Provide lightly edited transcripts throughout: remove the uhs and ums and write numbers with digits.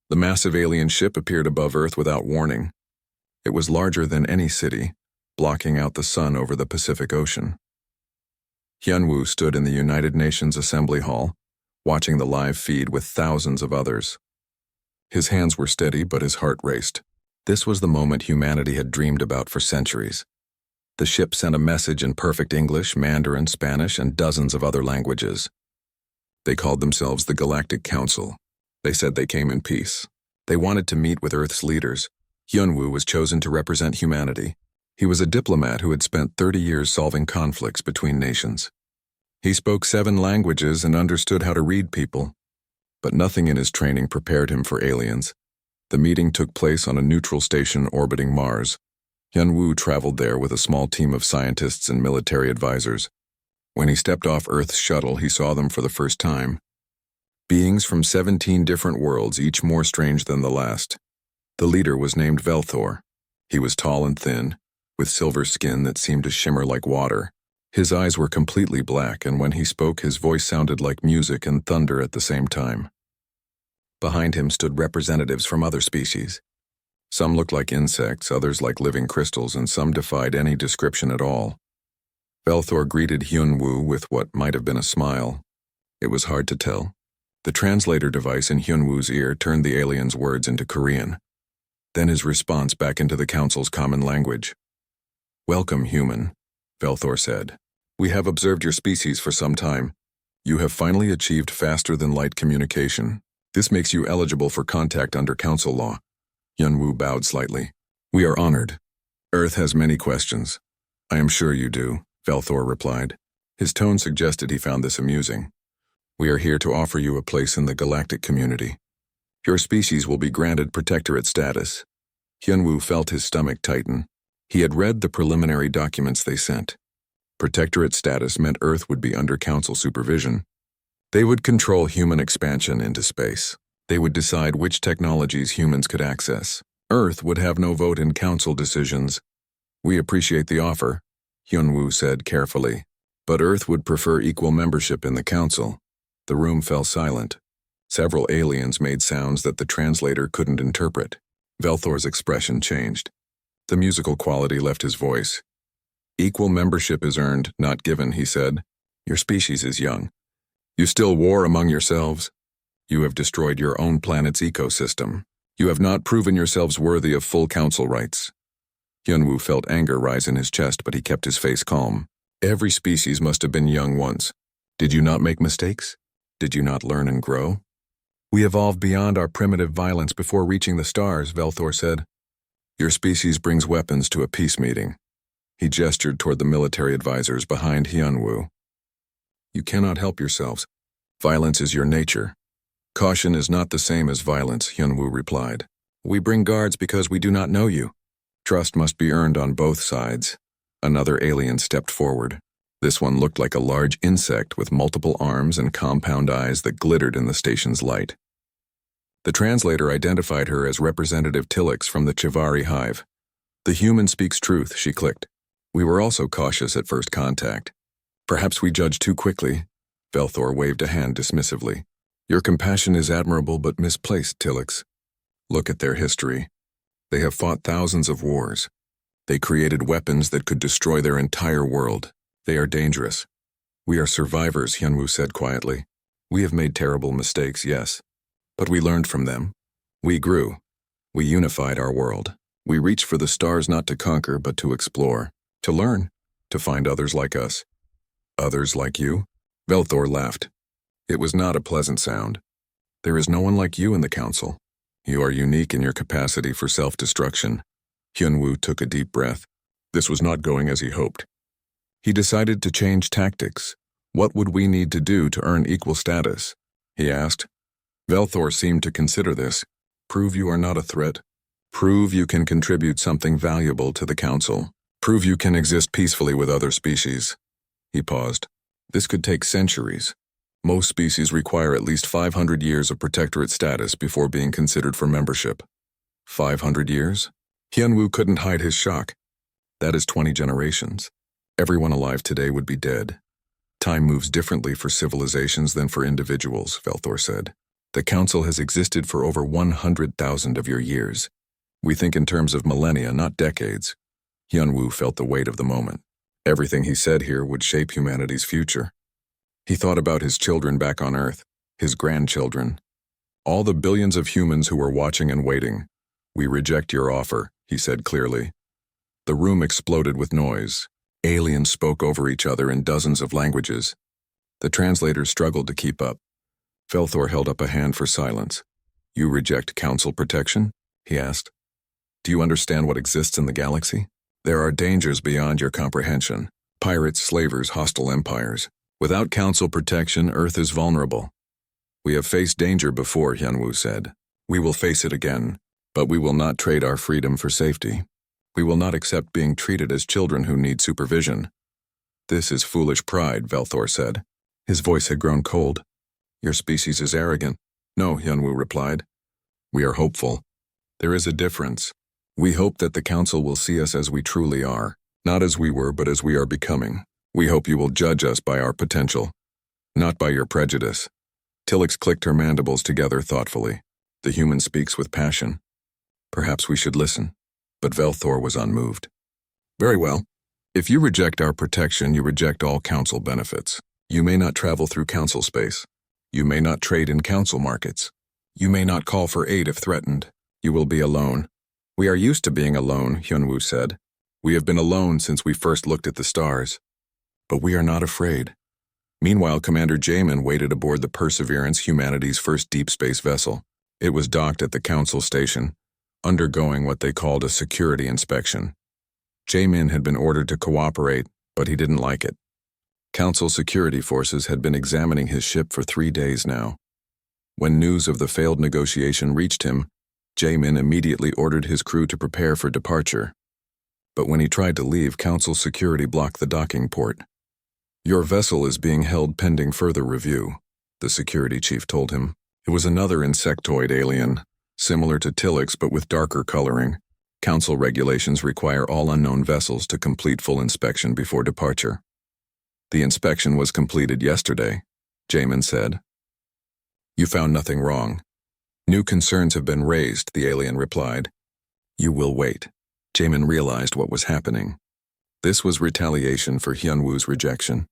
The massive alien ship appeared above Earth without warning. It was larger than any city, blocking out the sun over the Pacific Ocean. Hyunwoo stood in the United Nations Assembly Hall, watching the live feed with thousands of others. His hands were steady, but his heart raced. This was the moment humanity had dreamed about for centuries. The ship sent a message in perfect English, Mandarin, Spanish, and dozens of other languages. They called themselves the Galactic Council. They said they came in peace. They wanted to meet with Earth's leaders. Hyunwoo was chosen to represent humanity. He was a diplomat who had spent 30 years solving conflicts between nations. He spoke 7 languages and understood how to read people. But nothing in his training prepared him for aliens. The meeting took place on a neutral station orbiting Mars. Hyunwoo traveled there with a small team of scientists and military advisors. When he stepped off Earth's shuttle, he saw them for the first time. Beings from 17 different worlds, each more strange than the last. The leader was named Velthor. He was tall and thin, with silver skin that seemed to shimmer like water. His eyes were completely black, and when he spoke, his voice sounded like music and thunder at the same time. Behind him stood representatives from other species. Some looked like insects, others like living crystals, and some defied any description at all. Velthor greeted Hyunwoo with what might have been a smile. It was hard to tell. The translator device in Hyunwoo's ear turned the alien's words into Korean. Then his response back into the Council's common language. "Welcome, human," Velthor said. "We have observed your species for some time. You have finally achieved faster-than-light communication. This makes you eligible for contact under Council law." Hyunwoo bowed slightly. "We are honored. Earth has many questions." "I am sure you do," Velthor replied. His tone suggested he found this amusing. "We are here to offer you a place in the galactic community. Your species will be granted protectorate status." Hyunwoo felt his stomach tighten. He had read the preliminary documents they sent. Protectorate status meant Earth would be under Council supervision. They would control human expansion into space. They would decide which technologies humans could access. Earth would have no vote in Council decisions. "We appreciate the offer," Hyunwoo said carefully. "But Earth would prefer equal membership in the Council." The room fell silent. Several aliens made sounds that the translator couldn't interpret. Velthor's expression changed. The musical quality left his voice. "Equal membership is earned, not given," he said. "Your species is young. You still war among yourselves. You have destroyed your own planet's ecosystem. You have not proven yourselves worthy of full Council rights." Hyunwoo felt anger rise in his chest, but he kept his face calm. "Every species must have been young once. Did you not make mistakes? Did you not learn and grow?" "We evolved beyond our primitive violence before reaching the stars," Velthor said. "Your species brings weapons to a peace meeting." He gestured toward the military advisors behind Hyunwoo. "You cannot help yourselves. Violence is your nature." "Caution is not the same as violence," Hyunwoo replied. "We bring guards because we do not know you. Trust must be earned on both sides." Another alien stepped forward. This one looked like a large insect with multiple arms and compound eyes that glittered in the station's light. The translator identified her as Representative Tillix from the Chivari hive. "The human speaks truth," she clicked. "We were also cautious at first contact. Perhaps we judged too quickly." Velthor waved a hand dismissively. "Your compassion is admirable but misplaced, Tillix. Look at their history. They have fought thousands of wars. They created weapons that could destroy their entire world. They are dangerous." "We are survivors," Hyunwoo said quietly. "We have made terrible mistakes, yes. But we learned from them. We grew. We unified our world. We reached for the stars not to conquer but to explore, to learn, to find others like us." "Others like you?" Velthor laughed. It was not a pleasant sound. "There is no one like you in the Council. You are unique in your capacity for self-destruction." Hyunwoo took a deep breath. This was not going as he hoped. He decided to change tactics. "What would we need to do to earn equal status?" he asked. Velthor seemed to consider this. "Prove you are not a threat. Prove you can contribute something valuable to the Council. Prove you can exist peacefully with other species." He paused. "This could take centuries. Most species require at least 500 years of protectorate status before being considered for membership." 500 years? Hyunwoo couldn't hide his shock. That is 20 generations. Everyone alive today would be dead. "Time moves differently for civilizations than for individuals," Velthor said. The Council has existed for over 100,000 of your years. We think in terms of millennia, not decades. Hyunwoo felt the weight of the moment. Everything he said here would shape humanity's future. He thought about his children back on Earth, his grandchildren, all the billions of humans who were watching and waiting. We reject your offer, he said clearly. The room exploded with noise. Aliens spoke over each other in dozens of languages. The translators struggled to keep up. Velthor held up a hand for silence. You reject Council protection? He asked. Do you understand what exists in the galaxy? There are dangers beyond your comprehension. Pirates, slavers, hostile empires. Without Council protection, Earth is vulnerable. We have faced danger before, Hyunwoo said. We will face it again, but we will not trade our freedom for safety. We will not accept being treated as children who need supervision. This is foolish pride, Velthor said. His voice had grown cold. Your species is arrogant. No, Hyunwoo replied. We are hopeful. There is a difference. We hope that the Council will see us as we truly are, not as we were, but as we are becoming. We hope you will judge us by our potential, not by your prejudice. Tillix clicked her mandibles together thoughtfully. The human speaks with passion. Perhaps we should listen. But Velthor was unmoved. Very well. If you reject our protection, you reject all Council benefits. You may not travel through Council space. You may not trade in Council markets. You may not call for aid if threatened. You will be alone. We are used to being alone, Hyunwoo said. We have been alone since we first looked at the stars. But we are not afraid. Meanwhile, Commander Jamin waited aboard the Perseverance, humanity's first deep space vessel. It was docked at the Council station, undergoing what they called a security inspection. Jamin had been ordered to cooperate, but he didn't like it. Council security forces had been examining his ship for 3 days now. When news of the failed negotiation reached him, Jamin immediately ordered his crew to prepare for departure. But when he tried to leave, Council security blocked the docking port. Your vessel is being held pending further review, the security chief told him. It was another insectoid alien, similar to Tillix but with darker coloring. Council regulations require all unknown vessels to complete full inspection before departure. The inspection was completed yesterday, Jamin said. You found nothing wrong. New concerns have been raised, the alien replied. You will wait. Jamin realized what was happening. This was retaliation for Hyunwoo's rejection.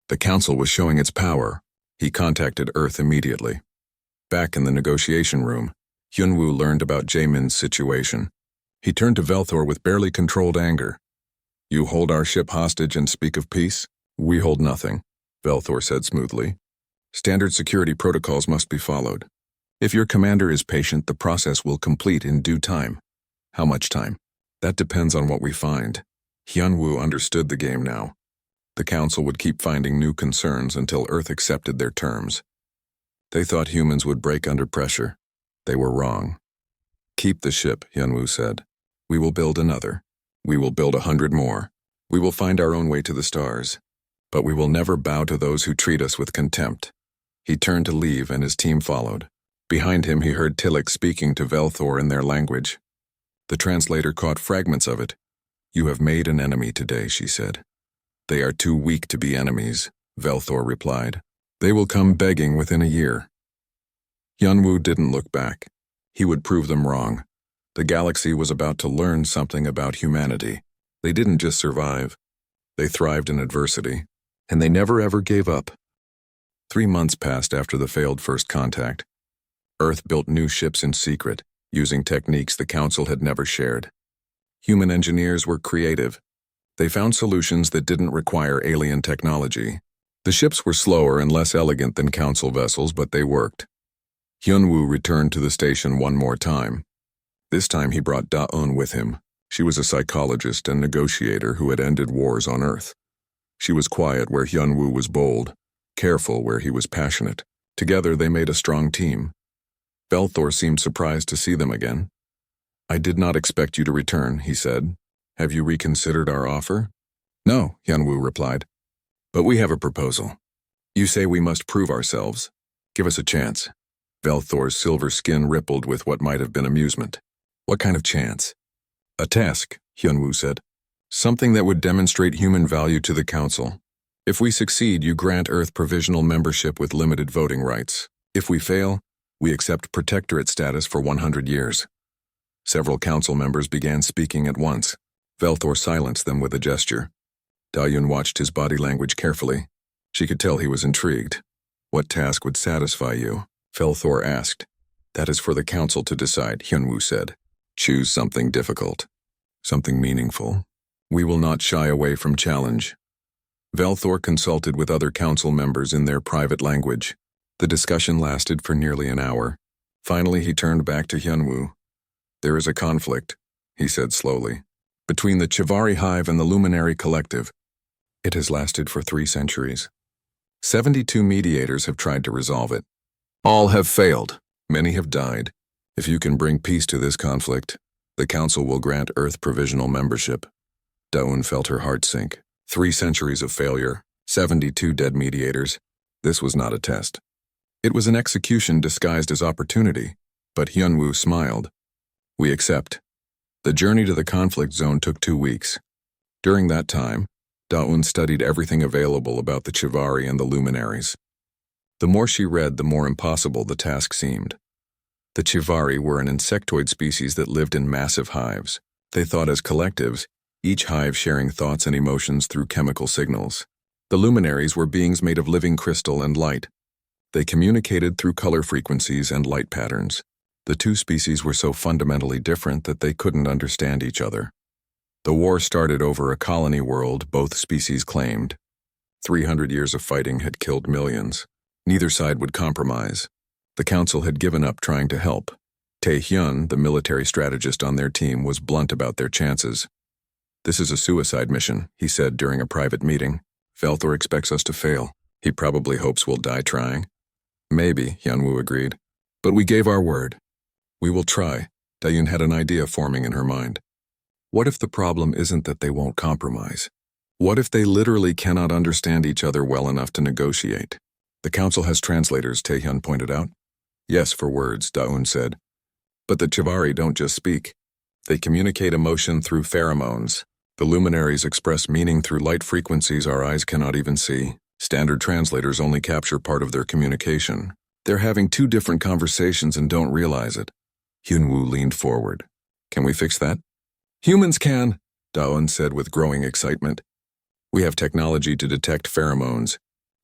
The Council was showing its power. He contacted Earth immediately. Back in the negotiation room, Hyunwoo learned about Jamin's situation. He turned to Velthor with barely controlled anger. You hold our ship hostage and speak of peace? We hold nothing, Velthor said smoothly. Standard security protocols must be followed. If your commander is patient, the process will complete in due time. How much time? That depends on what we find. Hyunwoo understood the game now. The Council would keep finding new concerns until Earth accepted their terms. They thought humans would break under pressure. They were wrong. Keep the ship, Hyunwoo said. We will build another. We will build 100 more. We will find our own way to the stars. But we will never bow to those who treat us with contempt. He turned to leave and his team followed. Behind him he heard Tillix speaking to Velthor in their language. The translator caught fragments of it. You have made an enemy today, she said. They are too weak to be enemies, Velthor replied. They will come begging within a year. Hyunwoo didn't look back. He would prove them wrong. The galaxy was about to learn something about humanity. They didn't just survive. They thrived in adversity. And they never ever gave up. 3 months passed after the failed first contact. Earth built new ships in secret, using techniques the Council had never shared. Human engineers were creative. They found solutions that didn't require alien technology. The ships were slower and less elegant than Council vessels, but they worked. Hyunwoo returned to the station one more time. This time he brought Da-eun with him. She was a psychologist and negotiator who had ended wars on Earth. She was quiet where Hyunwoo was bold, careful where he was passionate. Together they made a strong team. Velthor seemed surprised to see them again. I did not expect you to return, he said. Have you reconsidered our offer? No, Hyunwoo replied. But we have a proposal. You say we must prove ourselves. Give us a chance. Velthor's silver skin rippled with what might have been amusement. What kind of chance? A task, Hyunwoo said. Something that would demonstrate human value to the Council. If we succeed, you grant Earth provisional membership with limited voting rights. If we fail, We accept protectorate status for 100 years. Several council members began speaking at once. Velthor silenced them with a gesture. Dayun watched his body language carefully. She could tell he was intrigued. What task would satisfy you? Velthor asked. That is for the council to decide, Hyunwoo said. Choose something difficult. Something meaningful. We will not shy away from challenge. Velthor consulted with other council members in their private language. The discussion lasted for nearly an hour. Finally, he turned back to Hyunwoo. There is a conflict, he said slowly, between the Chivari Hive and the Luminary Collective. It has lasted for 3 centuries. 72 mediators have tried to resolve it. All have failed. Many have died. If you can bring peace to this conflict, the Council will grant Earth provisional membership. Daun felt her heart sink. 3 centuries of failure, 72 dead mediators. This was not a test. It was an execution disguised as opportunity, but Hyunwoo smiled. We accept. The journey to the conflict zone took 2 weeks. During that time, Daun studied everything available about the Chivari and the Luminaries. The more she read, the more impossible the task seemed. The Chivari were an insectoid species that lived in massive hives. They thought as collectives, each hive sharing thoughts and emotions through chemical signals. The Luminaries were beings made of living crystal and light. They communicated through color frequencies and light patterns. The 2 species were so fundamentally different that they couldn't understand each other. The war started over a colony world, both species claimed. 300 years of fighting had killed millions. Neither side would compromise. The council had given up trying to help. Tae-hyun, the military strategist on their team, was blunt about their chances. This is a suicide mission, he said during a private meeting. Velthor expects us to fail. He probably hopes we'll die trying. Maybe, Hyunwoo agreed. But we gave our word. We will try. Dayun had an idea forming in her mind. What if the problem isn't that they won't compromise? What if they literally cannot understand each other well enough to negotiate? The council has translators, Taehyun pointed out. Yes, for words, Daun said. But the Chivari don't just speak. They communicate emotion through pheromones. The Luminaries express meaning through light frequencies our eyes cannot even see. Standard translators only capture part of their communication. They're having 2 different conversations and don't realize it. Hyunwoo leaned forward. Can we fix that? Humans can, Daun said with growing excitement. We have technology to detect pheromones.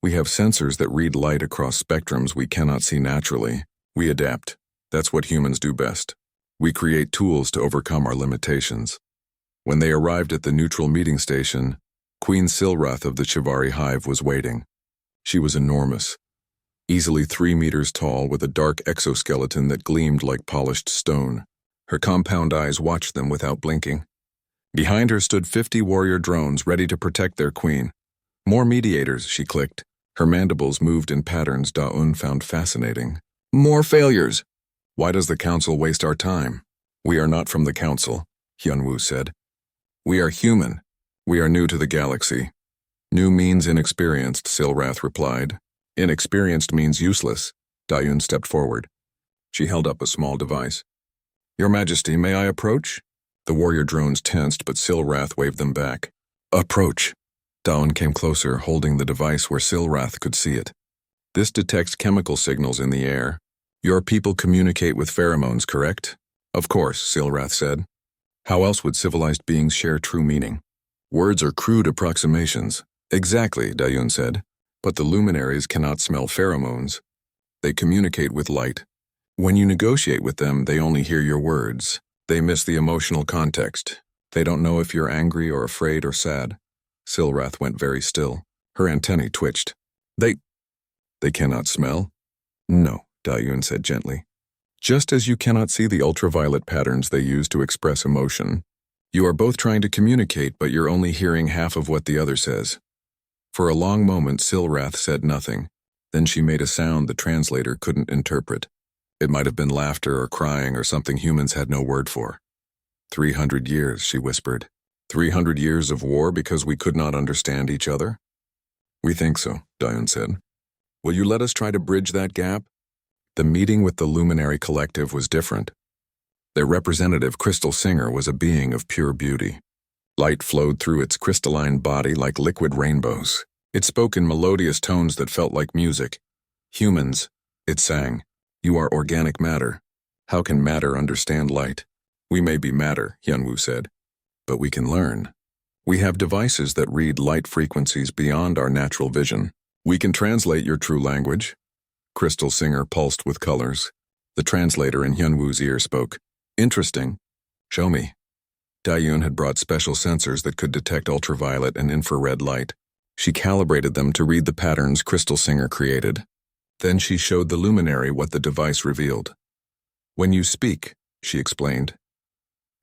We have sensors that read light across spectrums we cannot see naturally. We adapt. That's what humans do best. We create tools to overcome our limitations. When they arrived at the neutral meeting station, Queen Silrath of the Chivari Hive was waiting. She was enormous, easily 3 meters tall with a dark exoskeleton that gleamed like polished stone. Her compound eyes watched them without blinking. Behind her stood 50 warrior drones ready to protect their queen. More mediators, she clicked. Her mandibles moved in patterns Daun found fascinating. More failures. Why does the council waste our time? We are not from the council, Hyunwoo said. We are human. We are new to the galaxy. New means inexperienced, Silrath replied. Inexperienced means useless. Dayun stepped forward. She held up a small device. Your Majesty, may I approach? The warrior drones tensed, but Silrath waved them back. Approach. Daun came closer, holding the device where Silrath could see it. This detects chemical signals in the air. Your people communicate with pheromones, correct? Of course, Silrath said. How else would civilized beings share true meaning? Words are crude approximations. Exactly, Dayun said. But the Luminaries cannot smell pheromones. They communicate with light. When you negotiate with them, they only hear your words. They miss the emotional context. They don't know if you're angry or afraid or sad. Silrath went very still. Her antennae twitched. They cannot smell? No, Dayun said gently. Just as you cannot see the ultraviolet patterns they use to express emotion, you are both trying to communicate, but you're only hearing half of what the other says. For a long moment, Silrath said nothing. Then she made a sound the translator couldn't interpret. It might have been laughter or crying or something humans had no word for. 300 years, she whispered. 300 years of war because we could not understand each other? We think so, Dayun said. Will you let us try to bridge that gap? The meeting with the Luminary Collective was different. Their representative, Crystal Singer, was a being of pure beauty. Light flowed through its crystalline body like liquid rainbows. It spoke in melodious tones that felt like music. Humans, it sang. You are organic matter. How can matter understand light? We may be matter, Hyunwoo said, but we can learn. We have devices that read light frequencies beyond our natural vision. We can translate your true language. Crystal Singer pulsed with colors. The translator in Hyunwoo's ear spoke. Interesting. Show me. Dayun had brought special sensors that could detect ultraviolet and infrared light. She calibrated them to read the patterns Crystal Singer created. Then she showed the luminary what the device revealed. When you speak, she explained,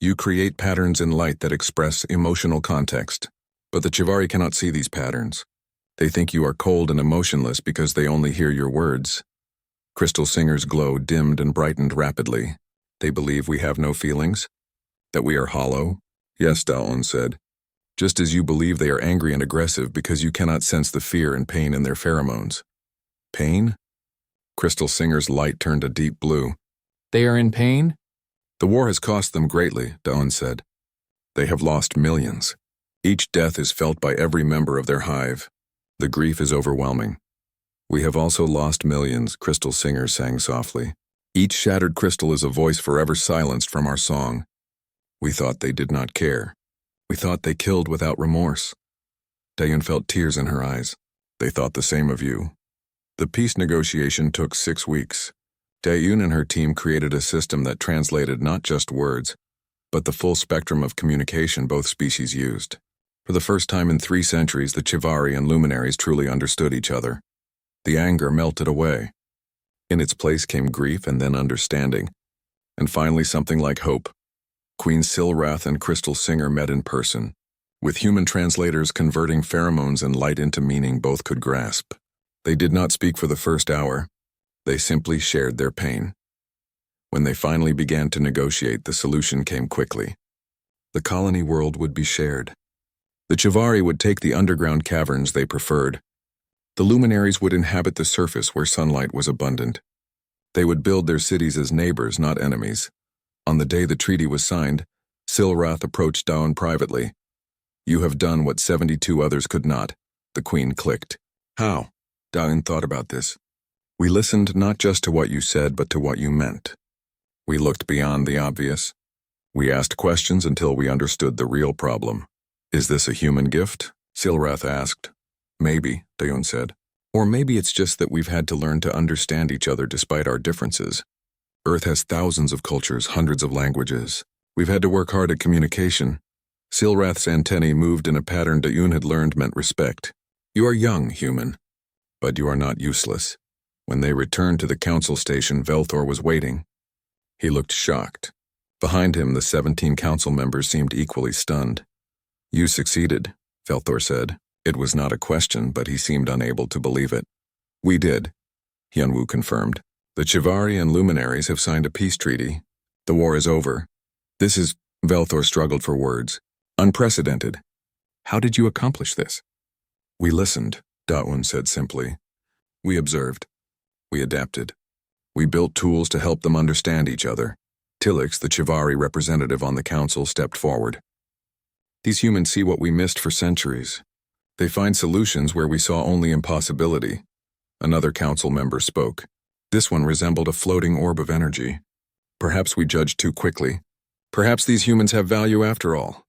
you create patterns in light that express emotional context. But the Chivari cannot see these patterns. They think you are cold and emotionless because they only hear your words. Crystal Singer's glow dimmed and brightened rapidly. They believe we have no feelings? That we are hollow? Yes, Daon said. Just as you believe they are angry and aggressive because you cannot sense the fear and pain in their pheromones. Pain? Crystal Singer's light turned a deep blue. They are in pain? The war has cost them greatly, Daon said. They have lost millions. Each death is felt by every member of their hive. The grief is overwhelming. We have also lost millions, Crystal Singer sang softly. Each shattered crystal is a voice forever silenced from our song. We thought they did not care. We thought they killed without remorse. Dayon felt tears in her eyes. They thought the same of you. The peace negotiation took 6 weeks. Dayon and her team created a system that translated not just words, but the full spectrum of communication both species used. For the first time in 3 centuries, the Chivari and luminaries truly understood each other. The anger melted away. In its place came grief and then understanding, and finally something like hope. Queen Silrath and Crystal Singer met in person. With human translators converting pheromones and light into meaning both could grasp. They did not speak for the first hour. They simply shared their pain. When they finally began to negotiate, the solution came quickly. The colony world would be shared. The Chivari would take the underground caverns they preferred. The luminaries would inhabit the surface where sunlight was abundant. They would build their cities as neighbors, not enemies. On the day the treaty was signed, Silrath approached Daon privately. You have done what 72 others could not, the queen clicked. How? Daon thought about this. We listened not just to what you said, but to what you meant. We looked beyond the obvious. We asked questions until we understood the real problem. Is this a human gift? Silrath asked. Maybe, Dayon said. Or maybe it's just that we've had to learn to understand each other despite our differences. Earth has thousands of cultures, hundreds of languages. We've had to work hard at communication. Silrath's antennae moved in a pattern Dayon had learned meant respect. You are young, human. But you are not useless. When they returned to the council station, Velthor was waiting. He looked shocked. Behind him, the 17 council members seemed equally stunned. You succeeded, Velthor said. It was not a question, but he seemed unable to believe it. We did, Hyunwoo confirmed. The Chivari and luminaries have signed a peace treaty. The war is over. This is, Velthor struggled for words, unprecedented. How did you accomplish this? We listened, Daon said simply. We observed. We adapted. We built tools to help them understand each other. Tilix, the Chivari representative on the council, stepped forward. These humans see what we missed for centuries. They find solutions where we saw only impossibility. Another council member spoke. This one resembled a floating orb of energy. Perhaps we judged too quickly. Perhaps these humans have value after all.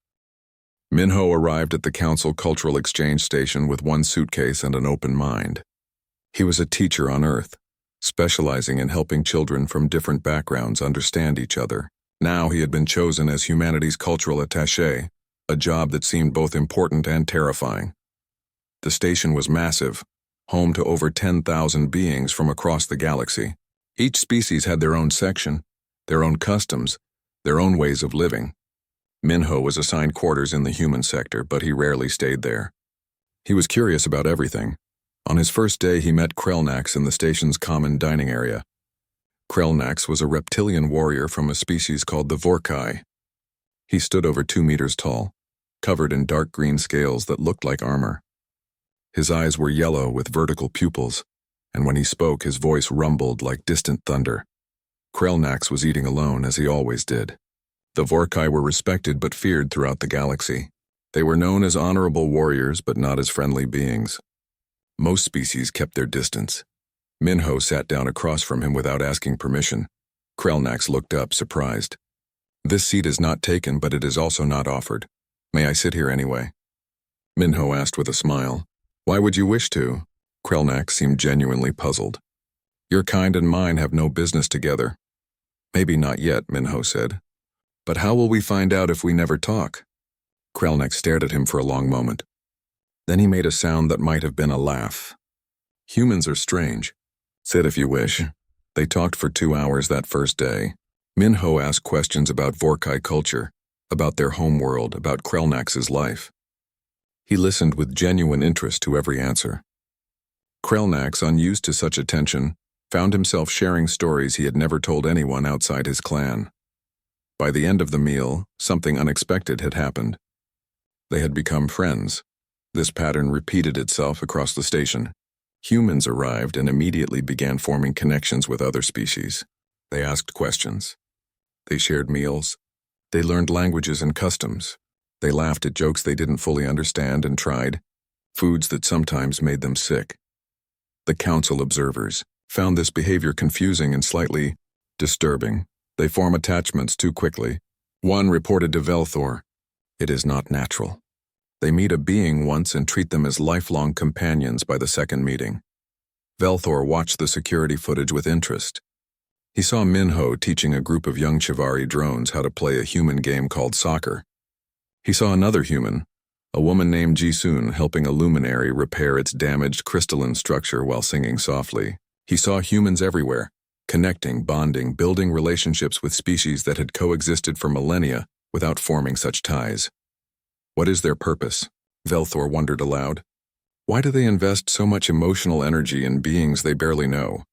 Minho arrived at the council cultural exchange station with 1 suitcase and an open mind. He was a teacher on Earth, specializing in helping children from different backgrounds understand each other. Now he had been chosen as humanity's cultural attaché, a job that seemed both important and terrifying. The station was massive, home to over 10,000 beings from across the galaxy. Each species had their own section, their own customs, their own ways of living. Minho was assigned quarters in the human sector, but he rarely stayed there. He was curious about everything. On his first day, he met Krelnax in the station's common dining area. Krelnax was a reptilian warrior from a species called the Vorkai. He stood over 2 meters tall, covered in dark green scales that looked like armor. His eyes were yellow with vertical pupils, and when he spoke, his voice rumbled like distant thunder. Krelnax was eating alone, as he always did. The Vorkai were respected but feared throughout the galaxy. They were known as honorable warriors, but not as friendly beings. Most species kept their distance. Minho sat down across from him without asking permission. Krelnax looked up, surprised. This seat is not taken, but it is also not offered. May I sit here anyway? Minho asked with a smile. Why would you wish to? Krelnax seemed genuinely puzzled. Your kind and mine have no business together. Maybe not yet, Minho said. But how will we find out if we never talk? Krelnax stared at him for a long moment. Then he made a sound that might have been a laugh. Humans are strange. Sit if you wish. They talked for 2 hours that first day. Minho asked questions about Vorkai culture, about their homeworld, about Krelnax's life. He listened with genuine interest to every answer. Krelnax, unused to such attention, found himself sharing stories he had never told anyone outside his clan. By the end of the meal, something unexpected had happened. They had become friends. This pattern repeated itself across the station. Humans arrived and immediately began forming connections with other species. They asked questions. They shared meals. They learned languages and customs. They laughed at jokes they didn't fully understand and tried foods that sometimes made them sick. The council observers found this behavior confusing and slightly disturbing. They form attachments too quickly. One reported to Velthor, "It is not natural." They meet a being once and treat them as lifelong companions by the second meeting. Velthor watched the security footage with interest. He saw Minho teaching a group of young Chivari drones how to play a human game called soccer. He saw another human, a woman named Jisun, helping a luminary repair its damaged crystalline structure while singing softly. He saw humans everywhere, connecting, bonding, building relationships with species that had coexisted for millennia without forming such ties. What is their purpose? Velthor wondered aloud. Why do they invest so much emotional energy in beings they barely know?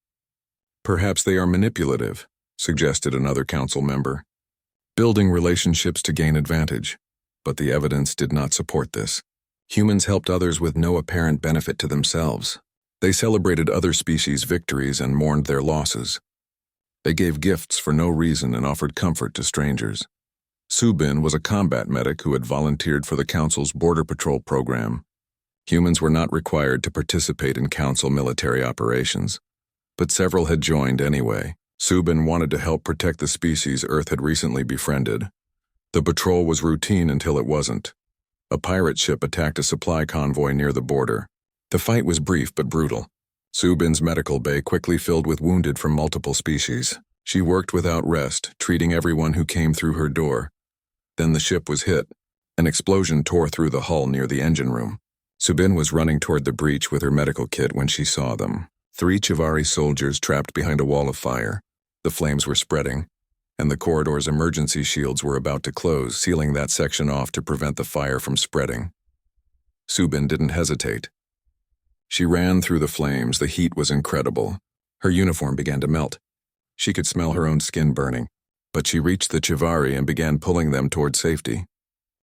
Perhaps they are manipulative, suggested another council member. Building relationships to gain advantage. But the evidence did not support this. Humans helped others with no apparent benefit to themselves. They celebrated other species' victories and mourned their losses. They gave gifts for no reason and offered comfort to strangers. Subin was a combat medic who had volunteered for the Council's Border Patrol program. Humans were not required to participate in Council military operations, but several had joined anyway. Subin wanted to help protect the species Earth had recently befriended. The patrol was routine until it wasn't. A pirate ship attacked a supply convoy near the border. The fight was brief but brutal. Subin's medical bay quickly filled with wounded from multiple species. She worked without rest, treating everyone who came through her door. Then the ship was hit. An explosion tore through the hull near the engine room. Subin was running toward the breach with her medical kit when she saw them. 3 Chivari soldiers trapped behind a wall of fire. The flames were spreading, and the corridor's emergency shields were about to close, sealing that section off to prevent the fire from spreading. Subin didn't hesitate. She ran through the flames. The heat was incredible. Her uniform began to melt. She could smell her own skin burning. But she reached the Chivari and began pulling them toward safety.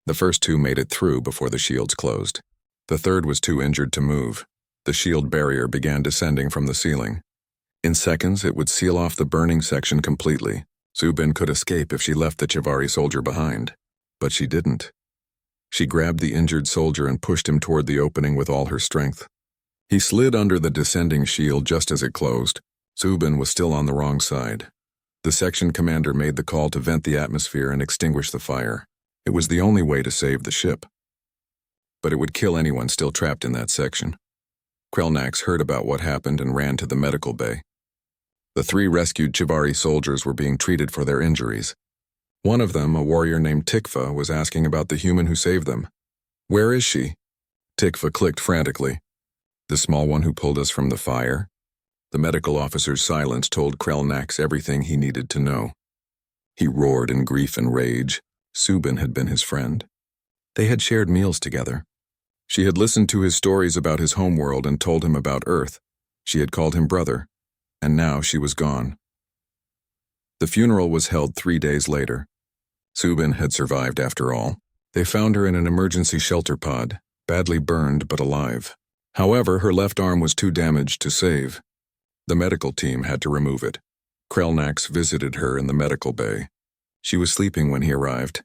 The first 2 made it through before the shields closed. The third was too injured to move. The shield barrier began descending from the ceiling. In seconds, it would seal off the burning section completely. Subin could escape if she left the Chivari soldier behind. But she didn't. She grabbed the injured soldier and pushed him toward the opening with all her strength. He slid under the descending shield just as it closed. Subin was still on the wrong side. The section commander made the call to vent the atmosphere and extinguish the fire. It was the only way to save the ship. But it would kill anyone still trapped in that section. Krelnax heard about what happened and ran to the medical bay. The 3 rescued Chivari soldiers were being treated for their injuries. One of them, a warrior named Tikva, was asking about the human who saved them. "Where is she?" Tikva clicked frantically. "The small one who pulled us from the fire?" The medical officer's silence told Krelnax everything he needed to know. He roared in grief and rage. Subin had been his friend. They had shared meals together. She had listened to his stories about his homeworld and told him about Earth. She had called him brother, and now she was gone. The funeral was held 3 days later. Subin had survived after all. They found her in an emergency shelter pod, badly burned but alive. However, her left arm was too damaged to save. The medical team had to remove it. Krelnax visited her in the medical bay. She was sleeping when he arrived,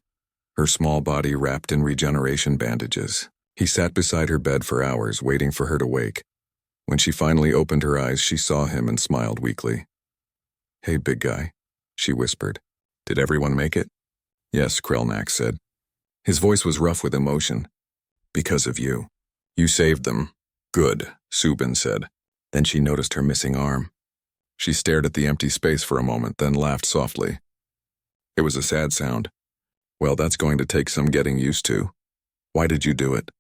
her small body wrapped in regeneration bandages. He sat beside her bed for hours, waiting for her to wake. When she finally opened her eyes, she saw him and smiled weakly. "Hey, big guy," she whispered. "Did everyone make it?" "Yes," Krelnak said. His voice was rough with emotion. "Because of you. You saved them." "Good," Subin said. Then she noticed her missing arm. She stared at the empty space for a moment, then laughed softly. It was a sad sound. "Well, that's going to take some getting used to." "Why did you do it?"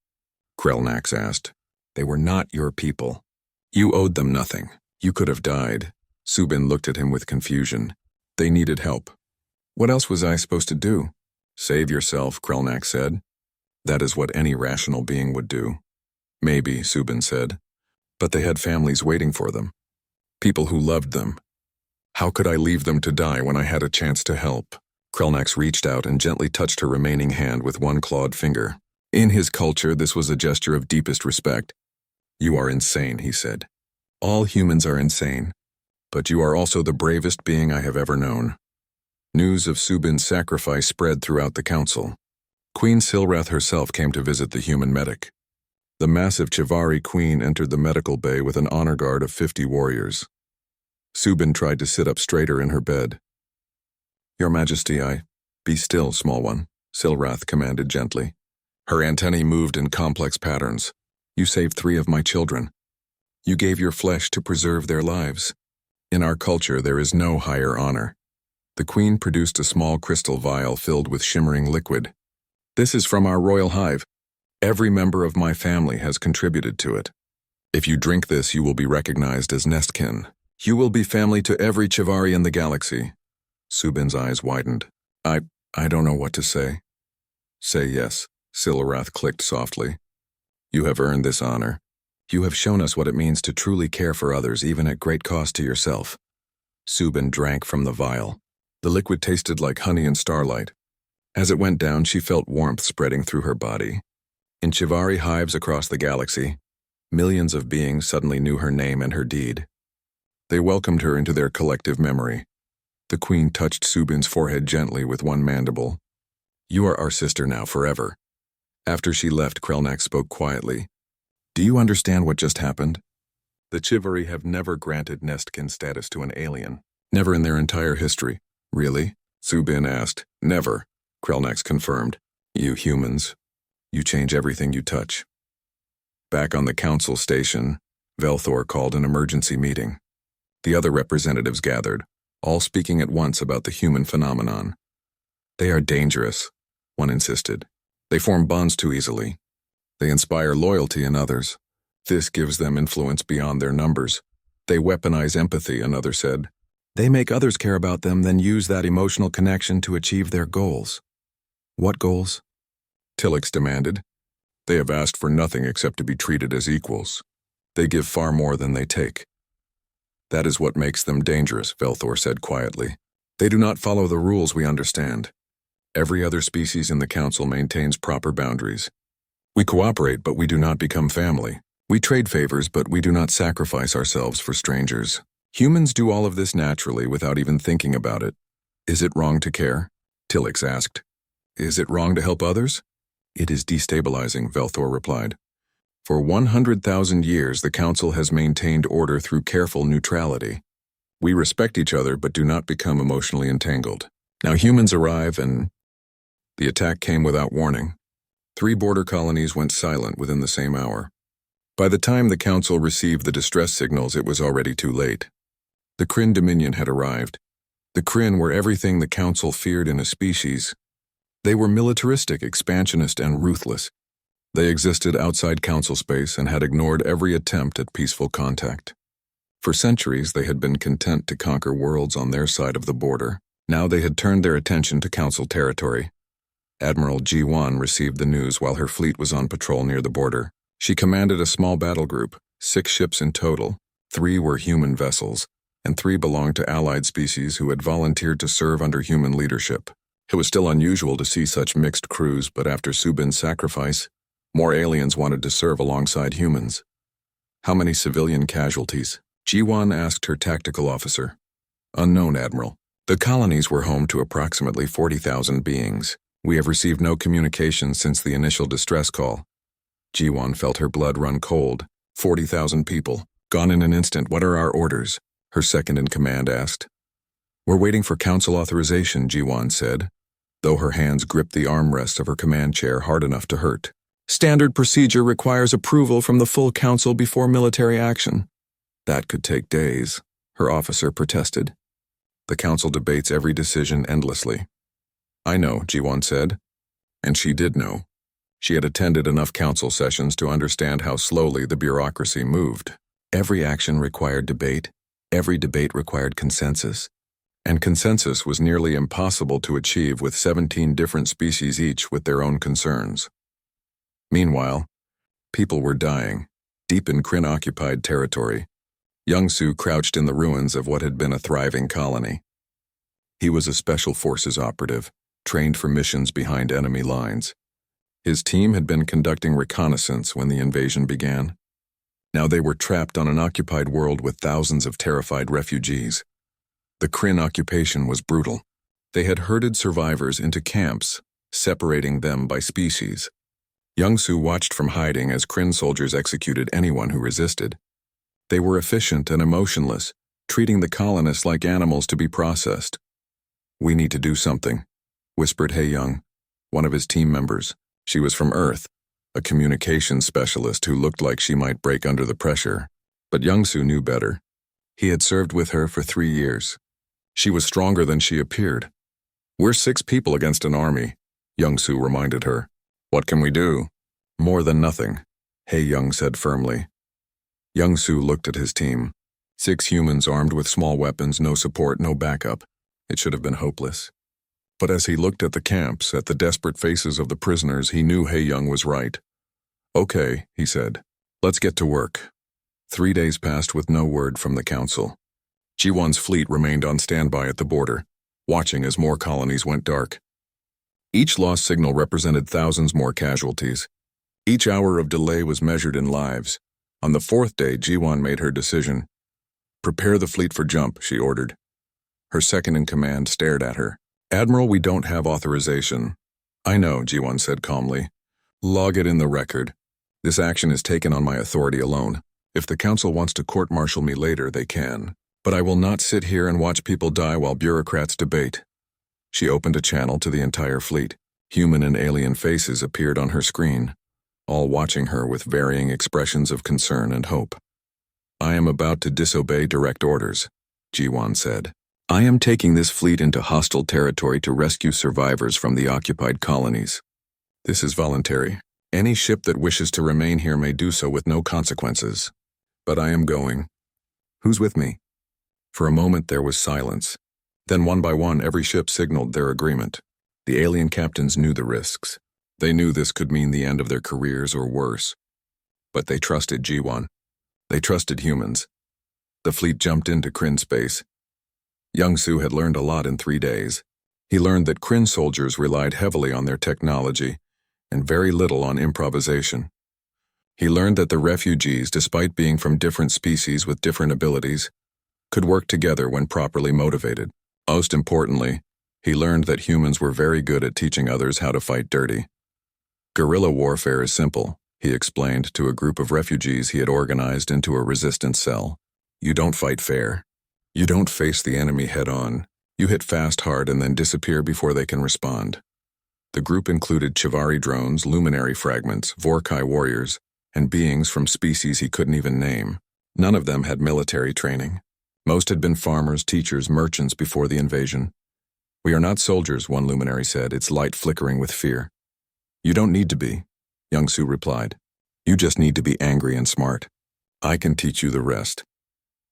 Krelnax asked. "They were not your people. You owed them nothing. You could have died." Subin looked at him with confusion. "They needed help." "What else was I supposed to do?" "Save yourself," Krelnak said. "That is what any rational being would do." "Maybe," Subin said. "But they had families waiting for them. People who loved them. How could I leave them to die when I had a chance to help?" Krelnax reached out and gently touched her remaining hand with one clawed finger. In his culture, this was a gesture of deepest respect. "You are insane," he said. "All humans are insane. But you are also the bravest being I have ever known." News of Subin's sacrifice spread throughout the council. Queen Silrath herself came to visit the human medic. The massive Chivari queen entered the medical bay with an honor guard of 50 warriors. Subin tried to sit up straighter in her bed. "Your Majesty, Be still, small one," Silrath commanded gently. Her antennae moved in complex patterns. "You saved 3 of my children. You gave your flesh to preserve their lives. In our culture, there is no higher honor." The queen produced a small crystal vial filled with shimmering liquid. "This is from our royal hive. Every member of my family has contributed to it. If you drink this, you will be recognized as nestkin. You will be family to every Chivari in the galaxy." Subin's eyes widened. I don't know what to say." "Say yes," Silrath clicked softly. "You have earned this honor. You have shown us what it means to truly care for others, even at great cost to yourself." Subin drank from the vial. The liquid tasted like honey and starlight. As it went down, she felt warmth spreading through her body. In Chivari hives across the galaxy, millions of beings suddenly knew her name and her deed. They welcomed her into their collective memory. The queen touched Subin's forehead gently with one mandible. "You are our sister now, forever." After she left, Krelnak spoke quietly. "Do you understand what just happened? The Chivari have never granted nestkin status to an alien. Never in their entire history." "Really?" Subin asked. "Never," Krelnax confirmed. "You humans, you change everything you touch." Back on the council station, Velthor called an emergency meeting. The other representatives gathered, all speaking at once about the human phenomenon. "They are dangerous," one insisted. "They form bonds too easily. They inspire loyalty in others. This gives them influence beyond their numbers. They weaponize empathy," another said. "They make others care about them, then use that emotional connection to achieve their goals." "What goals?" Tillix demanded. "They have asked for nothing except to be treated as equals. They give far more than they take." "That is what makes them dangerous," Velthor said quietly. "They do not follow the rules we understand. Every other species in the council maintains proper boundaries. We cooperate, but we do not become family. We trade favors, but we do not sacrifice ourselves for strangers. Humans do all of this naturally without even thinking about it. Is it wrong to care?" Tillix asked. "Is it wrong to help others?" "It is destabilizing," Velthor replied. "For 100,000 years, the Council has maintained order through careful neutrality. We respect each other but do not become emotionally entangled. Now humans arrive and..." The attack came without warning. 3 border colonies went silent within the same hour. By the time the Council received the distress signals, it was already too late. The Kryn Dominion had arrived. The Kryn were everything the Council feared in a species. They were militaristic, expansionist, and ruthless. They existed outside Council space and had ignored every attempt at peaceful contact. For centuries, they had been content to conquer worlds on their side of the border. Now they had turned their attention to Council territory. Admiral G1 received the news while her fleet was on patrol near the border. She commanded a small battle group, 6 ships in total. 3 were human vessels, and 3 belonged to allied species who had volunteered to serve under human leadership. It was still unusual to see such mixed crews, but after Subin's sacrifice, more aliens wanted to serve alongside humans. "How many civilian casualties?" G1 asked her tactical officer. "Unknown, Admiral. The colonies were home to approximately 40,000 beings. We have received no communication since the initial distress call." G1 felt her blood run cold. 40,000 people. Gone in an instant. What are our orders? Her second-in-command asked. We're waiting for council authorization, Jiwan said, though her hands gripped the armrest of her command chair hard enough to hurt. Standard procedure requires approval from the full council before military action. That could take days, her officer protested. The council debates every decision endlessly. I know, Jiwan said. And she did know. She had attended enough council sessions to understand how slowly the bureaucracy moved. Every action required debate. Every debate required consensus. And consensus was nearly impossible to achieve with 17 different species each with their own concerns. Meanwhile, people were dying, deep in Kryn-occupied territory. Young-Soo crouched in the ruins of what had been a thriving colony. He was a special forces operative, trained for missions behind enemy lines. His team had been conducting reconnaissance when the invasion began. Now they were trapped on an occupied world with thousands of terrified refugees. The Kryn occupation was brutal. They had herded survivors into camps, separating them by species. Young-Soo watched from hiding as Kryn soldiers executed anyone who resisted. They were efficient and emotionless, treating the colonists like animals to be processed. We need to do something, whispered Hae-young, one of his team members. She was from Earth, a communications specialist who looked like she might break under the pressure. But Young-Soo knew better. He had served with her for 3 years. She was stronger than she appeared. We're 6 people against an army, Young-Soo reminded her. What can we do? More than nothing, Hae-young said firmly. Young-Soo looked at his team. 6 humans armed with small weapons, no support, no backup. It should have been hopeless. But as he looked at the camps, at the desperate faces of the prisoners, he knew Hae-young was right. Okay, he said. Let's get to work. 3 days passed with no word from the council. Jiwan's fleet remained on standby at the border, watching as more colonies went dark. Each lost signal represented thousands more casualties. Each hour of delay was measured in lives. On the 4th day, Jiwan made her decision. Prepare the fleet for jump, she ordered. Her second-in-command stared at her. Admiral, we don't have authorization. I know, Jiwan said calmly. Log it in the record. This action is taken on my authority alone. If the council wants to court-martial me later, they can. But I will not sit here and watch people die while bureaucrats debate. She opened a channel to the entire fleet. Human and alien faces appeared on her screen, all watching her with varying expressions of concern and hope. I am about to disobey direct orders, Jiwan said. I am taking this fleet into hostile territory to rescue survivors from the occupied colonies. This is voluntary. Any ship that wishes to remain here may do so with no consequences. But I am going. Who's with me? For a moment there was silence. Then one by one every ship signaled their agreement. The alien captains knew the risks. They knew this could mean the end of their careers or worse. But they trusted Jiwan. They trusted humans. The fleet jumped into Kryn space. Young-Soo had learned a lot in 3 days. He learned that Kryn soldiers relied heavily on their technology and very little on improvisation. He learned that the refugees, despite being from different species with different abilities, could work together when properly motivated. Most importantly, he learned that humans were very good at teaching others how to fight dirty. Guerrilla warfare is simple, he explained to a group of refugees he had organized into a resistance cell. You don't fight fair. You don't face the enemy head-on. You hit fast hard and then disappear before they can respond. The group included Chivari drones, luminary fragments, Vorkai warriors, and beings from species he couldn't even name. None of them had military training. Most had been farmers, teachers, merchants before the invasion. We are not soldiers, one luminary said, its light flickering with fear. You don't need to be, Young-Soo replied. You just need to be angry and smart. I can teach you the rest.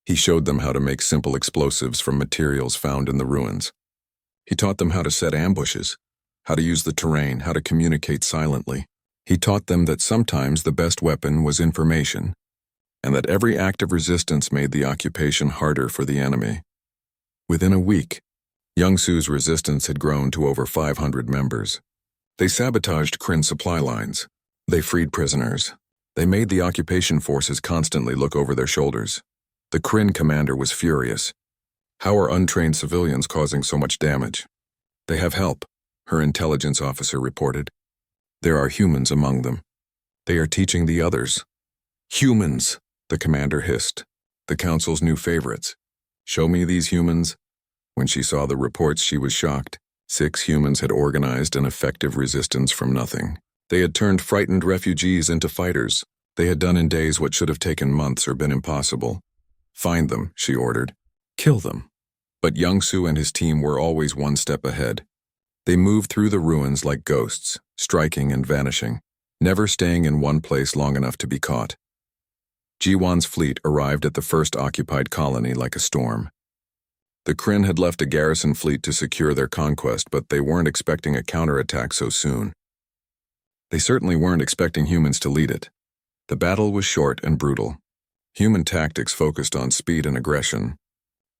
He showed them how to make simple explosives from materials found in the ruins. He taught them how to set ambushes, how to use the terrain, how to communicate silently. He taught them that sometimes the best weapon was information, and that every act of resistance made the occupation harder for the enemy. Within a week, Young-Soo's resistance had grown to over 500 members. They sabotaged Kryn supply lines. They freed prisoners. They made the occupation forces constantly look over their shoulders. The Kryn commander was furious. How are untrained civilians causing so much damage? They have help, her intelligence officer reported. There are humans among them. They are teaching the others. Humans! The commander hissed. The council's new favorites. Show me these humans. When she saw the reports, she was shocked. 6 humans had organized an effective resistance from nothing. They had turned frightened refugees into fighters. They had done in days what should have taken months or been impossible. Find them, she ordered. Kill them. But Young-Soo and his team were always one step ahead. They moved through the ruins like ghosts, striking and vanishing, never staying in one place long enough to be caught. Ji-won's fleet arrived at the first occupied colony like a storm. The Kryn had left a garrison fleet to secure their conquest, but they weren't expecting a counterattack so soon. They certainly weren't expecting humans to lead it. The battle was short and brutal. Human tactics focused on speed and aggression.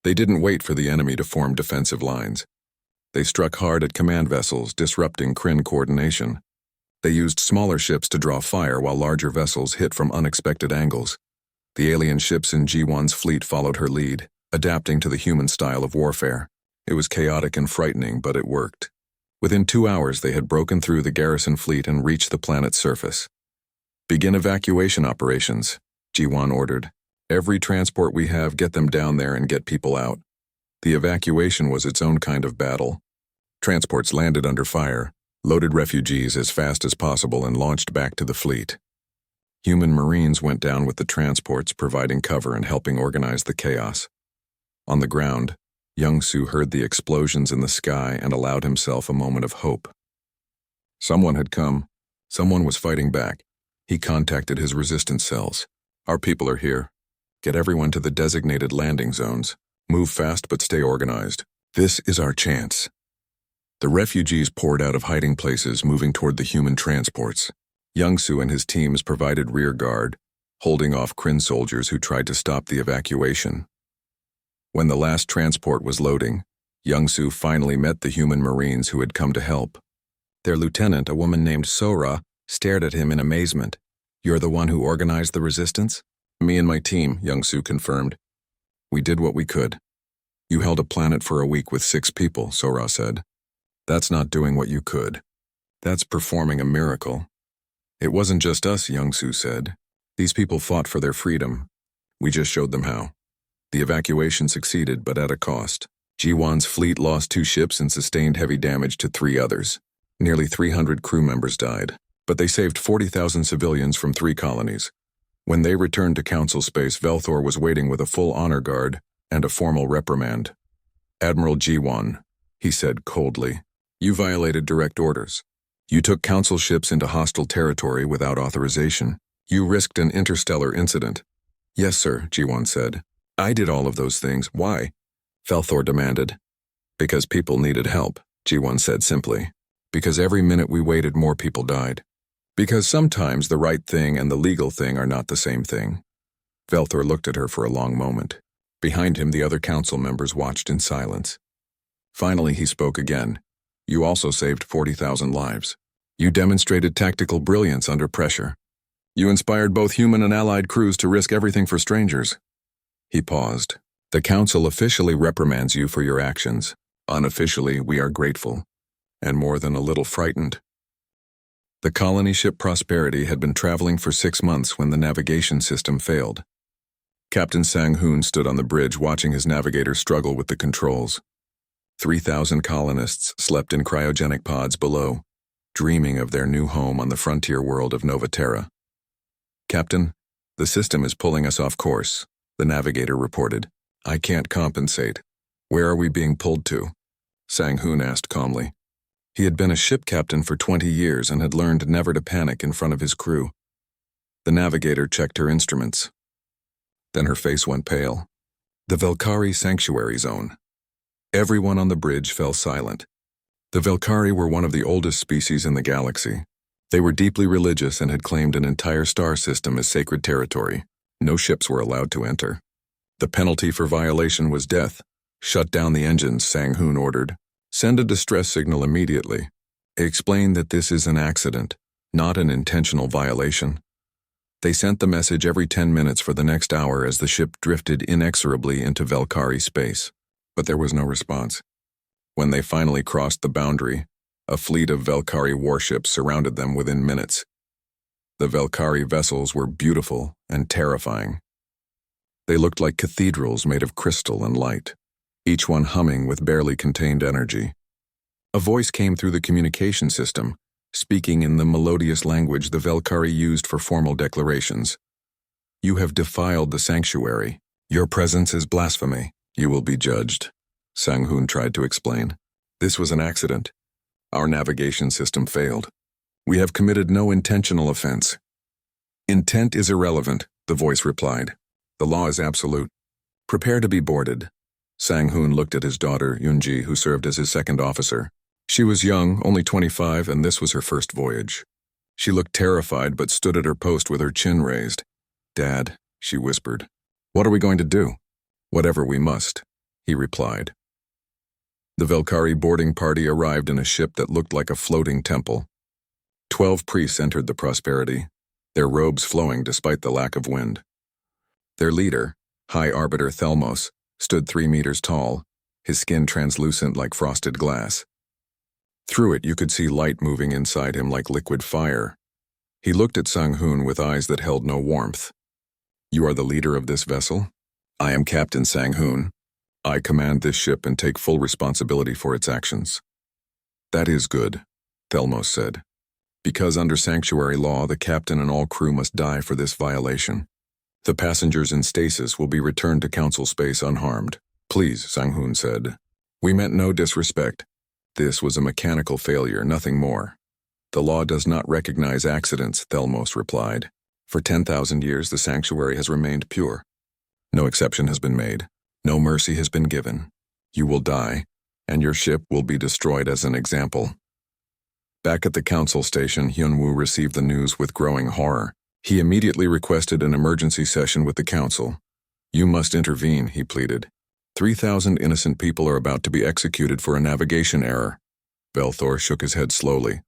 They didn't wait for the enemy to form defensive lines. They struck hard at command vessels, disrupting Kryn coordination. They used smaller ships to draw fire while larger vessels hit from unexpected angles. The alien ships in Ji-won's fleet followed her lead, adapting to the human style of warfare. It was chaotic and frightening, but it worked. Within 2 hours, they had broken through the garrison fleet and reached the planet's surface. Begin evacuation operations, Ji-won ordered. Every transport we have, get them down there and get people out. The evacuation was its own kind of battle. Transports landed under fire, loaded refugees as fast as possible, and launched back to the fleet. Human Marines went down with the transports, providing cover and helping organize the chaos. On the ground, Young-Soo heard the explosions in the sky and allowed himself a moment of hope. Someone had come. Someone was fighting back. He contacted his resistance cells. Our people are here. Get everyone to the designated landing zones. Move fast but stay organized. This is our chance. The refugees poured out of hiding places, moving toward the human transports. Young-Soo and his teams provided rear guard, holding off Kryn soldiers who tried to stop the evacuation. When the last transport was loading, Young-Soo finally met the human Marines who had come to help. Their lieutenant, a woman named Sora, stared at him in amazement. You're the one who organized the resistance? Me and my team, Young-Soo confirmed. We did what we could. You held a planet for a week with 6 people, Sora said. That's not doing what you could. That's performing a miracle. It wasn't just us, Young-Soo said. These people fought for their freedom. We just showed them how. The evacuation succeeded, but at a cost. Ji-won's fleet lost 2 ships and sustained heavy damage to 3 others. Nearly 300 crew members died, but they saved 40,000 civilians from 3 colonies. When they returned to Council space, Velthor was waiting with a full honor guard and a formal reprimand. Admiral Ji-won, he said coldly, you violated direct orders. You took Council ships into hostile territory without authorization. You risked an interstellar incident. Yes, sir, Ji-won said. I did all of those things. Why? Velthor demanded. Because people needed help, Ji-won said simply. Because every minute we waited, more people died. Because sometimes the right thing and the legal thing are not the same thing. Velthor looked at her for a long moment. Behind him, the other council members watched in silence. Finally, he spoke again. You also saved 40,000 lives. You demonstrated tactical brilliance under pressure. You inspired both human and allied crews to risk everything for strangers. He paused. The council officially reprimands you for your actions. Unofficially, we are grateful. And more than a little frightened. The colony ship Prosperity had been traveling for 6 months when the navigation system failed. Captain Sang-hoon stood on the bridge watching his navigator struggle with the controls. 3,000 colonists slept in cryogenic pods below, dreaming of their new home on the frontier world of Nova Terra. Captain, the system is pulling us off course, the navigator reported. I can't compensate. Where are we being pulled to? Sang-hoon asked calmly. He had been a ship captain for 20 years and had learned never to panic in front of his crew. The navigator checked her instruments. Then her face went pale. The Velkari Sanctuary Zone. Everyone on the bridge fell silent. The Velkari were one of the oldest species in the galaxy. They were deeply religious and had claimed an entire star system as sacred territory. No ships were allowed to enter. The penalty for violation was death. Shut down the engines, Sang-hoon ordered. Send a distress signal immediately. Explain that this is an accident, not an intentional violation. They sent the message every 10 minutes for the next hour as the ship drifted inexorably into Velkari space. But there was no response. When they finally crossed the boundary, a fleet of Velkari warships surrounded them within minutes. The Velkari vessels were beautiful and terrifying. They looked like cathedrals made of crystal and light, each one humming with barely contained energy. A voice came through the communication system, speaking in the melodious language the Velkari used for formal declarations. "You have defiled the sanctuary. Your presence is blasphemy. You will be judged," Sang-hoon tried to explain. "This was an accident. Our navigation system failed. We have committed no intentional offense." "Intent is irrelevant," the voice replied. "The law is absolute. Prepare to be boarded." Sang-hoon looked at his daughter, Yoonji, who served as his second officer. She was young, only 25, and this was her first voyage. She looked terrified but stood at her post with her chin raised. "Dad," she whispered. "What are we going to do?" "Whatever we must," he replied. The Velkari boarding party arrived in a ship that looked like a floating temple. 12 priests entered the Prosperity, their robes flowing despite the lack of wind. Their leader, High Arbiter Thelmos, stood 3 meters tall, his skin translucent like frosted glass. Through it you could see light moving inside him like liquid fire. He looked at Sang-hoon with eyes that held no warmth. "You are the leader of this vessel?" "I am Captain Sang-hoon. I command this ship and take full responsibility for its actions." "That is good," Thelmos said. "Because under sanctuary law, the captain and all crew must die for this violation. The passengers in stasis will be returned to Council space unharmed." "Please," Sang-hoon said. "We meant no disrespect. This was a mechanical failure, nothing more." "The law does not recognize accidents," Thelmos replied. "For 10,000 years the sanctuary has remained pure. No exception has been made. No mercy has been given. You will die, and your ship will be destroyed as an example." Back at the council station, Hyun-woo received the news with growing horror. He immediately requested an emergency session with the council. "You must intervene," he pleaded. 3,000 innocent people are about to be executed for a navigation error. Velthor shook his head slowly.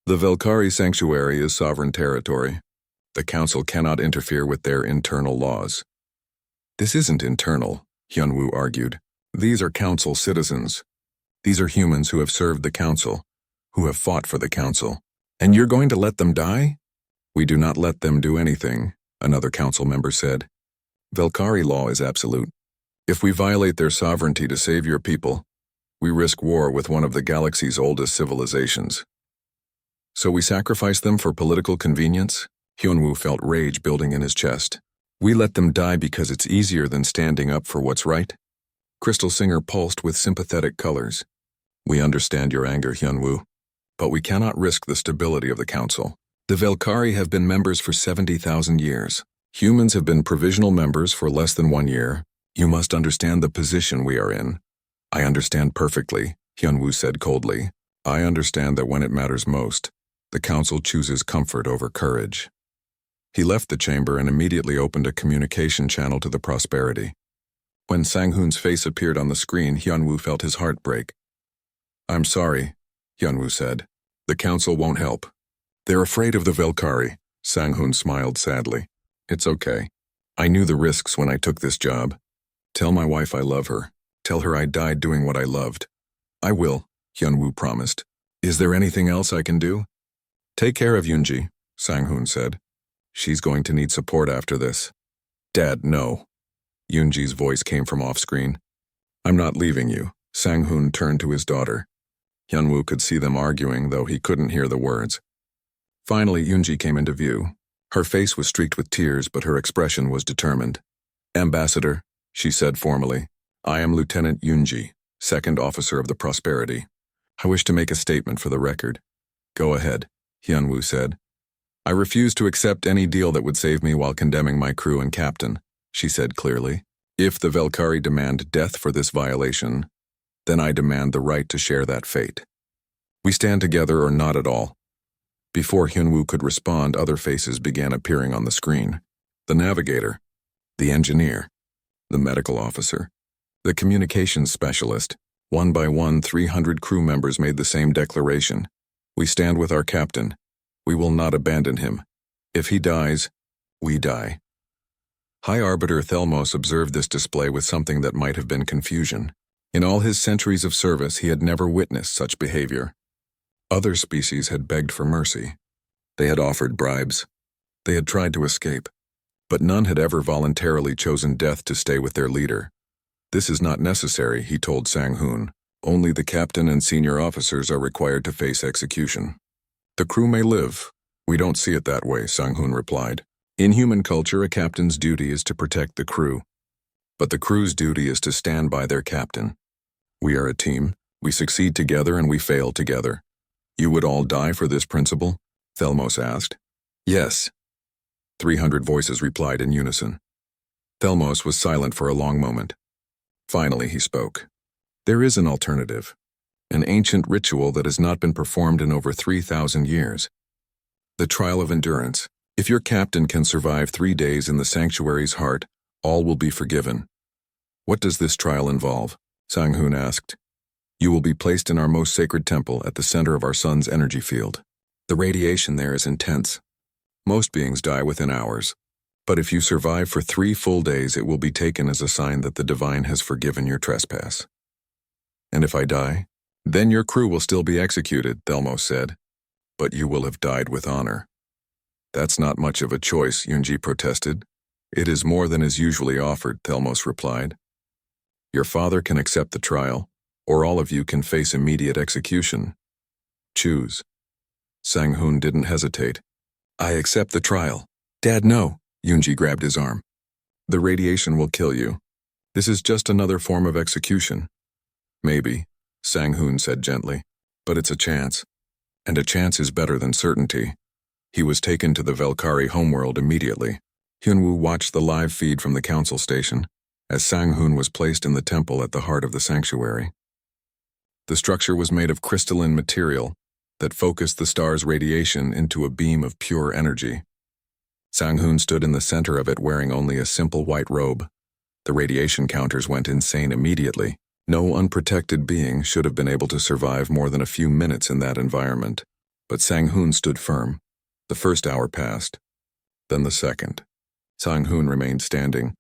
"The Velkari sanctuary is sovereign territory. The council cannot interfere with their internal laws." "This isn't internal," Hyun-woo argued. "These are council citizens. These are humans who have served the council, who have fought for the council. And you're going to let them die?" "We do not let them do anything," another council member said. "Velkari law is absolute. If we violate their sovereignty to save your people, we risk war with one of the galaxy's oldest civilizations." "So we sacrifice them for political convenience?" Hyun-woo felt rage building in his chest. "We let them die because it's easier than standing up for what's right?" Crystal Singer pulsed with sympathetic colors. "We understand your anger, Hyun-woo, but we cannot risk the stability of the council. The Velkari have been members for 70,000 years. Humans have been provisional members for less than 1 year. You must understand the position we are in." "I understand perfectly," Hyun-woo said coldly. "I understand that when it matters most, the council chooses comfort over courage." He left the chamber and immediately opened a communication channel to the Prosperity. When Sang-hoon's face appeared on the screen, Hyun-woo felt his heart break. "I'm sorry," Hyun-woo said. "The council won't help. They're afraid of the Velkari." Sang-hoon smiled sadly. "It's okay. I knew the risks when I took this job. Tell my wife I love her. Tell her I died doing what I loved." "I will," Hyun-woo promised. "Is there anything else I can do?" "Take care of Yoonji," Sang-hoon said. "She's going to need support after this." "Dad, no." Yoonji's voice came from off-screen. "I'm not leaving you." Sang-hoon turned to his daughter. Hyun-woo could see them arguing, though he couldn't hear the words. Finally, Yoonji came into view. Her face was streaked with tears, but her expression was determined. "Ambassador," she said formally, "I am Lieutenant Yoonji, second officer of the Prosperity. I wish to make a statement for the record." "Go ahead," Hyun-woo said. "I refuse to accept any deal that would save me while condemning my crew and captain," she said clearly. "If the Velkari demand death for this violation, then I demand the right to share that fate. We stand together or not at all." Before Hyun-woo could respond, other faces began appearing on the screen. The navigator, the engineer, the medical officer, the communications specialist. One by one, 300 crew members made the same declaration. "We stand with our captain. We will not abandon him. If he dies, we die." High Arbiter Thelmos observed this display with something that might have been confusion. In all his centuries of service, he had never witnessed such behavior. Other species had begged for mercy. They had offered bribes. They had tried to escape. But none had ever voluntarily chosen death to stay with their leader. "This is not necessary," he told Sang-hoon. "Only the captain and senior officers are required to face execution. The crew may live." "We don't see it that way," Sang-hoon replied. "In human culture, a captain's duty is to protect the crew. But the crew's duty is to stand by their captain. We are a team. We succeed together and we fail together." "You would all die for this principle?" Thelmos asked. "Yes." 300 voices replied in unison. Thelmos was silent for a long moment. Finally he spoke. "There is an alternative. An ancient ritual that has not been performed in over 3,000 years. The trial of endurance. If your captain can survive 3 days in the sanctuary's heart, all will be forgiven." "What does this trial involve?" Sang-hoon asked. "You will be placed in our most sacred temple at the center of our sun's energy field. The radiation there is intense. Most beings die within hours. But if you survive for 3 full days, it will be taken as a sign that the divine has forgiven your trespass." "And if I die?" "Then your crew will still be executed," Thelmos said. "But you will have died with honor." "That's not much of a choice," Yoonji protested. "It is more than is usually offered," Thelmos replied. "Your father can accept the trial, or all of you can face immediate execution. Choose." Sang-hoon didn't hesitate. "I accept the trial." "Dad, no." Yoonji grabbed his arm. "The radiation will kill you. This is just another form of execution." "Maybe," Sang-hoon said gently, "but it's a chance. And a chance is better than certainty." He was taken to the Velkari homeworld immediately. Hyunwoo watched the live feed from the council station as Sang-hoon was placed in the temple at the heart of the sanctuary. The structure was made of crystalline material that focused the star's radiation into a beam of pure energy. Sang-hoon stood in the center of it wearing only a simple white robe. The radiation counters went insane immediately. No unprotected being should have been able to survive more than a few minutes in that environment. But Sang-hoon stood firm. The first hour passed. Then the second. Sang-hoon remained standing,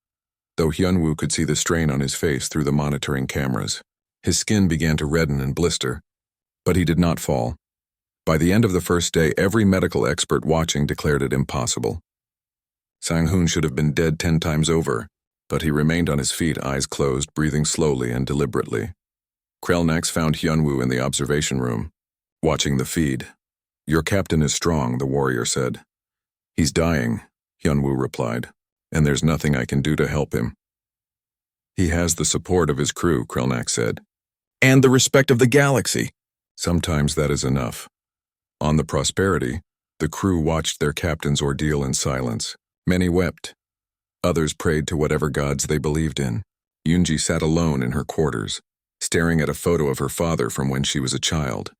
though Hyunwoo could see the strain on his face through the monitoring cameras. His skin began to redden and blister, but he did not fall. By the end of the first day, every medical expert watching declared it impossible. Sang-hoon should have been dead 10 times over, but he remained on his feet, eyes closed, breathing slowly and deliberately. Krelnax found Hyunwoo in the observation room, watching the feed. "Your captain is strong," the warrior said. "He's dying," Hyunwoo replied, "and there's nothing I can do to help him." "He has the support of his crew," Krelnax said. "And the respect of the galaxy." "Sometimes that is enough." On the Prosperity, the crew watched their captain's ordeal in silence. Many wept. Others prayed to whatever gods they believed in. Yoonji sat alone in her quarters, staring at a photo of her father from when she was a child.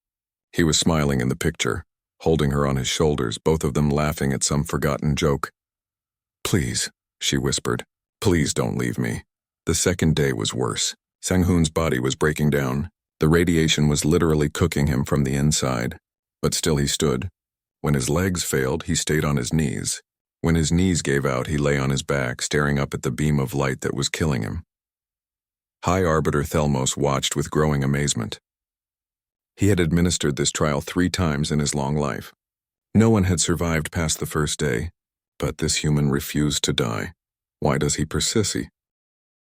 He was smiling in the picture, holding her on his shoulders, both of them laughing at some forgotten joke. "Please," she whispered, "please don't leave me." The second day was worse. Sang-hoon's body was breaking down. The radiation was literally cooking him from the inside. But still he stood. When his legs failed, he stayed on his knees. When his knees gave out, he lay on his back, staring up at the beam of light that was killing him. High Arbiter Thelmos watched with growing amazement. He had administered this trial 3 times in his long life. No one had survived past the first day, but this human refused to die. Why does he persist?